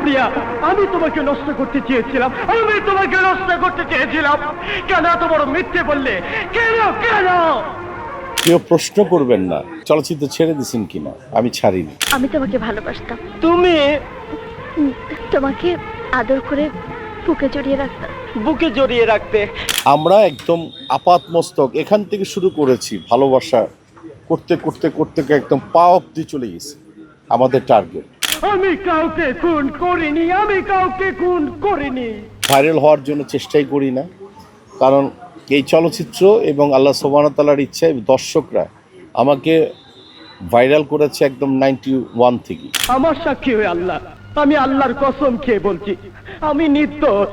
প্রিয়া, আমি তোমাকে নষ্ট করতে চেয়েছিলাম, কেন এত বড় মিথ্যে বললে? কেন কেন? কেউ প্রশ্ন করবেন না চলচ্চিত্র ছেড়ে দিছেন কিনা। আমি ছাড়িনি। আমি তোমাকে ভালোবাসতাম, তুমি তোমাকে আদর করে বুকে জড়িয়ে রাখতাম। বুকে জড়িয়ে রাখতে। আমরা একদম আপাত মস্তক এখান থেকে শুরু করেছি, ভালোবাসা করতে করতে করতে একদম পা অব্দি চলে গেছে আমাদের টার্গেট। আমি কাউকে খুন করিনি। ভাইরাল হওয়ার জন্য চেষ্টাই করি না, কারণ এই চলচ্চিত্র এবং আল্লাহ সুবহানাহু ওয়া তাআলার ইচ্ছায় দর্শকরা আমাকে ভাইরাল করেছে একদম 91 থেকে। আমার সাক্ষী হয়ে আল্লাহ, আমি আল্লাহর কসম খেয়ে বলছি, আমি নির্দোষ।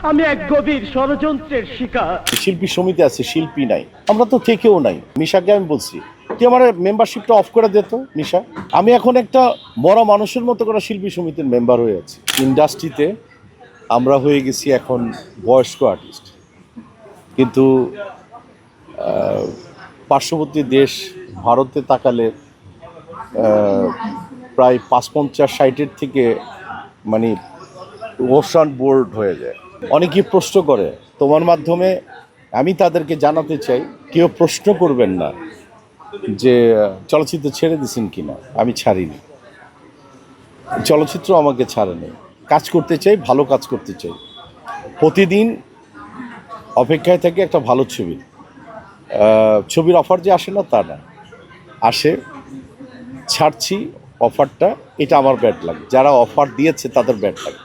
আমি এক গভীর ষড়যন্ত্রের শিকার। শিল্পী সমিতি আছে, শিল্পী নাই, আমরা তো থেকেও নাই। মিশাকে আমি বলছি কি আমার মেম্বারশিপটা অফ করে দিত মিশা, আমি এখন একটা মরা মানুষের মতো করে শিল্পী সমিতির মেম্বার হয়ে আছি। ইন্ডাস্ট্রিতে আমরা হয়ে গেছি এখন বয়স্ক আর্টিস্ট, কিন্তু পার্শ্ববর্তী দেশ ভারতে তাকালে প্রায় ৫-৫০-৬০-এর থেকে মানে ওশান বোর্ড হয়ে যায়। অনেকেই প্রশ্ন করে, তোমার মাধ্যমে আমি তাদেরকে জানাতে চাই, কেউ প্রশ্ন করবেন না যে চলচ্চিত্র ছেড়ে দিছেন কিনা। আমি ছাড়িনি, চলচ্চিত্র আমাকে ছাড়েনি। কাজ করতে চাই, ভালো কাজ করতে চাই, প্রতিদিন অপেক্ষায় থাকে একটা ভালো ছবির অফার যে আসে না তা না, আসে, ছাড়ছি অফারটা, এটা আমার ব্যাড লাগে। যারা অফার দিয়েছে তাদের ব্যাড লাগে,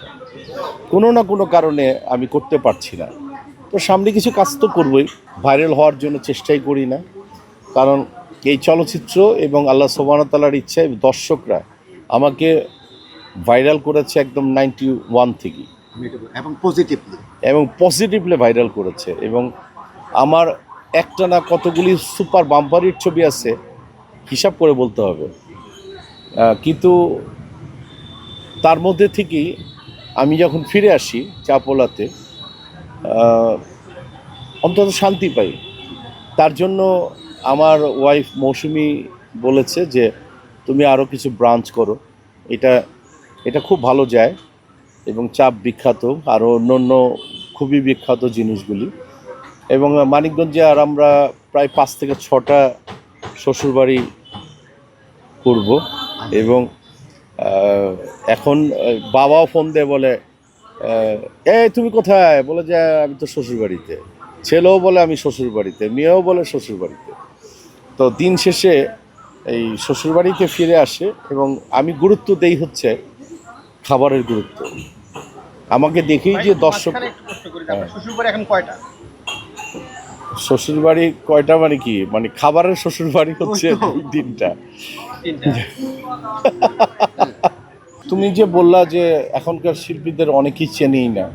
কোনো না কোনো কারণে আমি করতে পারছি না। তো সামনে কিছু কাজ তো করবই, ভাইরাল হওয়ার জন্য চেষ্টাই করি না, কারণ এই চলচ্চিত্র এবং আল্লাহ সুবহানাহু ওয়া তাআলার ইচ্ছায় দর্শকরা আমাকে ভাইরাল করেছে একদম 91 থেকে, এবং পজিটিভলি ভাইরাল করেছে। এবং আমার একটা না কতগুলি সুপার বাম্পারির ছবি আছে, হিসাব করে বলতে হবে, কিন্তু তার মধ্যে থেকেই আমি যখন ফিরে আসি চাপোলাতে অন্তত শান্তি পাই। তার জন্য আমার ওয়াইফ মৌসুমি বলেছে যে তুমি আরও কিছু ব্রাঞ্চ করো, এটা খুব ভালো যায়। এবং চাপ বিখ্যাত, আরও অন্য খুবই বিখ্যাত জিনিসগুলি। এবং মানিকগঞ্জে আর আমরা প্রায় ৫ থেকে ৬টা শ্বশুরবাড়ি করব। এবং এখন বাবাও ফোন দেয়, বলে তুমি কোথায়, বলে যে আমি তো শ্বশুরবাড়িতে। ছেলেও বলে আমি শ্বশুরবাড়িতে, মেয়েও বলে শ্বশুরবাড়িতে। তো দিন শেষে এই শ্বশুরবাড়িতে ফিরে আসে, এবং আমি গুরুত্ব দেই হচ্ছে খাবারের গুরুত্ব। আমাকে দেখেই যে দর্শক, শ্বশুরবাড়ি কয়টা মানে কি, মানে খাবারের শ্বশুরবাড়ি হচ্ছে 2-3টা। তুমি যে বললা যে এখনকার শিল্পীদের অনেকেই চেনেই না,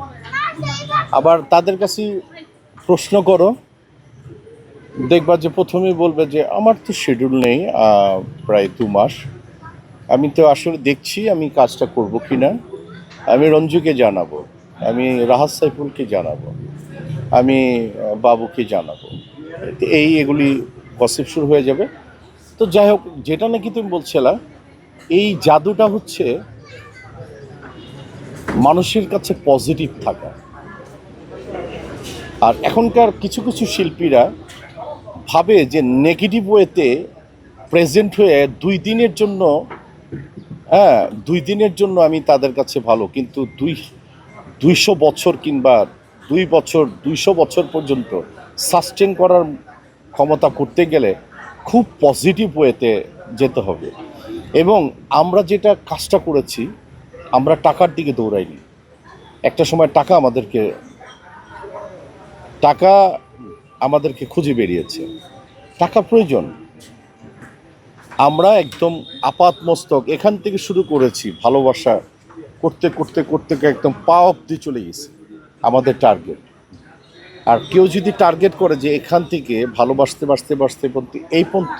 আবার তাদের কাছে প্রশ্ন করো, দেখবা যে প্রথমেই বলবে যে আমার তো শিডিউল নেই প্রায় 2 মাস, আমি তো আসলে দেখছি আমি কাজটা করব কি না। আমি রঞ্জুকে জানাবো, আমি রাহাত সাইফুলকে জানাবো, আমি বাবুকে জানাবো, এগুলি গসিপ শুরু হয়ে যাবে। তো যাই হোক, যেটা নাকি তুমি বলছিলা, এই জাদুটা হচ্ছে মানুষের কাছে পজিটিভ থাকা। আর এখনকার কিছু কিছু শিল্পীরা ভাবে যে নেগেটিভ ওয়েতে প্রেজেন্ট হয়ে 2 দিনের জন্য, 2 দিনের জন্য আমি তাদের কাছে ভালো, কিন্তু 200 বছর কিংবা 2 বছর 200 বছর পর্যন্ত সাস্টেন করার ক্ষমতা করতে গেলে খুব পজিটিভ ওয়েতে যেতে হবে। এবং আমরা যেটা কাজটা করেছি, আমরা টাকার দিকে দৌড়াইনি। একটা সময় টাকা আমাদেরকে খুঁজে বেরিয়েছে, টাকা প্রয়োজন। আমরা একদম আপাত মস্তক এখান থেকে শুরু করেছি, ভালোবাসা করতে করতে করতে একদম পা অব্দি চলে গেছে আমাদের টার্গেট। আর কেউ যদি টার্গেট করে যে এখান থেকে ভালোবাসতে বাসতে বাসতে এই পর্যন্ত,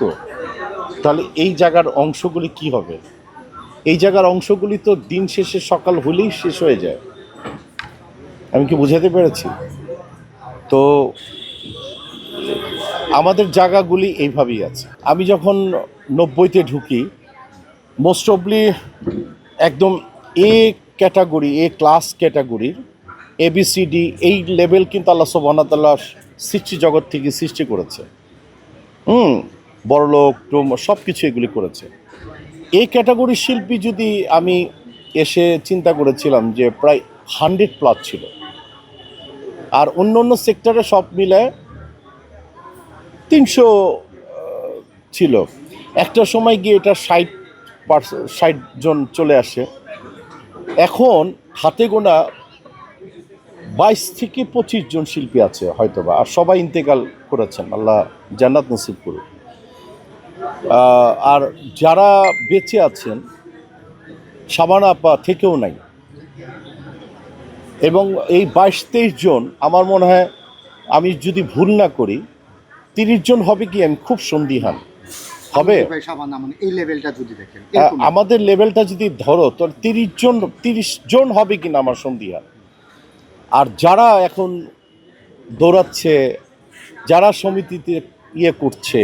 তাহলে এই জায়গার অংশগুলি কি হবে? এই জায়গার অংশগুলি তো দিন শেষে সকাল হলেই শেষ হয়ে যায়। আমি কি বুঝাতে পেরেছি? তো আমাদের জায়গাগুলি এইভাবেই আছে। আমি যখন 90-তে ঢুকি, মোস্ট অফলি একদম ক্যাটাগরি, এ ক্লাস ক্যাটাগরির ABCD এই লেভেল কিন্তু আল্লাহ সুবহানাহু ওয়া তাআলা সৃষ্টি জগৎ থেকে সৃষ্টি করেছে। বড়লোক সব কিছু এগুলি করেছে। এই ক্যাটাগরির শিল্পী যদি আমি এসে চিন্তা করেছিলাম যে প্রায় 100+ ছিল, আর অন্য অন্য সেক্টরে সব মিলে 300 ছিল। একটা সময় গিয়ে এটা 60 জন চলে আসে। এখন হাতে গোনা 22 থেকে 25 জন শিল্পী আছে হয়তোবা, আর সবাই ইন্তেকাল করেছেন, আল্লাহ জান্নাত নসিব করুন। আর যারা বেঁচে আছেন শাবানা আপা থেকেও নাই, এবং এই 22-23 জন আমার মনে হয়, আমি যদি ভুল না করি 30 জন হবে কি, আমি খুব সন্দিহান হবে। এই লেভেলটা যদি দেখেন, আমাদের লেভেলটা যদি ধরো তো 30 জন হবে কিনা আমার সন্দিহান। আর যারা এখন দৌড়াচ্ছে, যারা সমিতিতে করছে,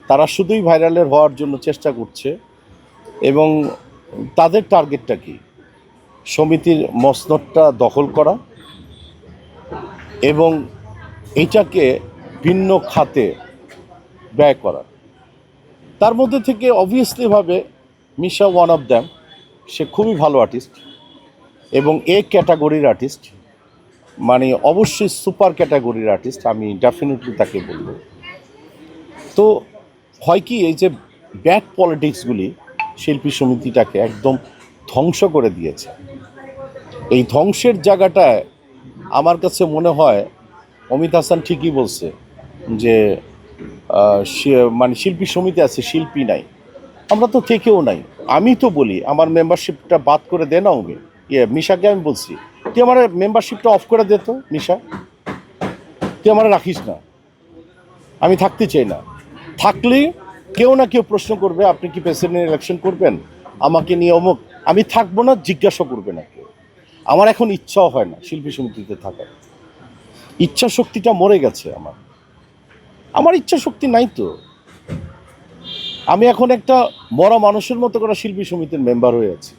তারা শুধুই ভাইরালের হওয়ার জন্য চেষ্টা করছে, এবং তাদের টার্গেটটা কি, সমিতির মসনদটা দখল করা এবং এইটাকে ভিন্ন খাতে ব্যয় করা। তার মধ্যে থেকে অবভিয়াসলিভাবে মিশা ওয়ান অফ দ্যাম, সে খুবই ভালো আর্টিস্ট এবং এ ক্যাটাগরির আর্টিস্ট, মানে অবশ্যই সুপার ক্যাটাগরির আর্টিস্ট, আমি ডেফিনেটলি তাকে বলব। তো হয় কি, এই যে ব্যাড পলিটিক্সগুলি শিল্পী সমিতিটাকে একদম ধ্বংস করে দিয়েছে। এই ধ্বংসের জায়গাটায় আমার কাছে মনে হয় অমিত হাসান ঠিকই বলছে যে মানে শিল্পী সমিতি আছে, শিল্পী নাই। আমরা তো থেকেও নাই। আমি তো বলি আমার মেম্বারশিপটা বাদ করে দে না। মিশাকে আমি বলছি, তুই আমার মেম্বারশিপটা অফ করে দে তো মিশা, তুই আমার রাখিস না, আমি থাকতে চাই না। থাকলে কেউ না কেউ প্রশ্ন করবে, আপনি কি প্রেসিডেন্ট ইলেকশন করবেন, আমাকে নিয়ে অমুক, আমি থাকবো না, জিজ্ঞাসা করবে না কেউ। আমার এখন ইচ্ছাও হয় না শিল্পী সমিতিতে থাকার, ইচ্ছা শক্তিটা মরে গেছে। আমার ইচ্ছা শক্তি নাই তো। আমি এখন একটা মরা মানুষের মতো করে শিল্পী সমিতির মেম্বার হয়ে আছি।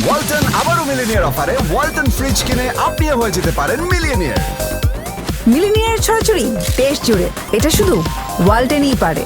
ওয়ালটন আবারও মিলিনিয়ার অফারে ওয়ালটন ফ্রিজ কিনে আপনিও হয়ে যেতে পারেন মিলিয়নিয়ার। মিলিনিয়ার ছড়াছড়ি দেশ জুড়ে, এটা শুধু ওয়ালটেনই পারে।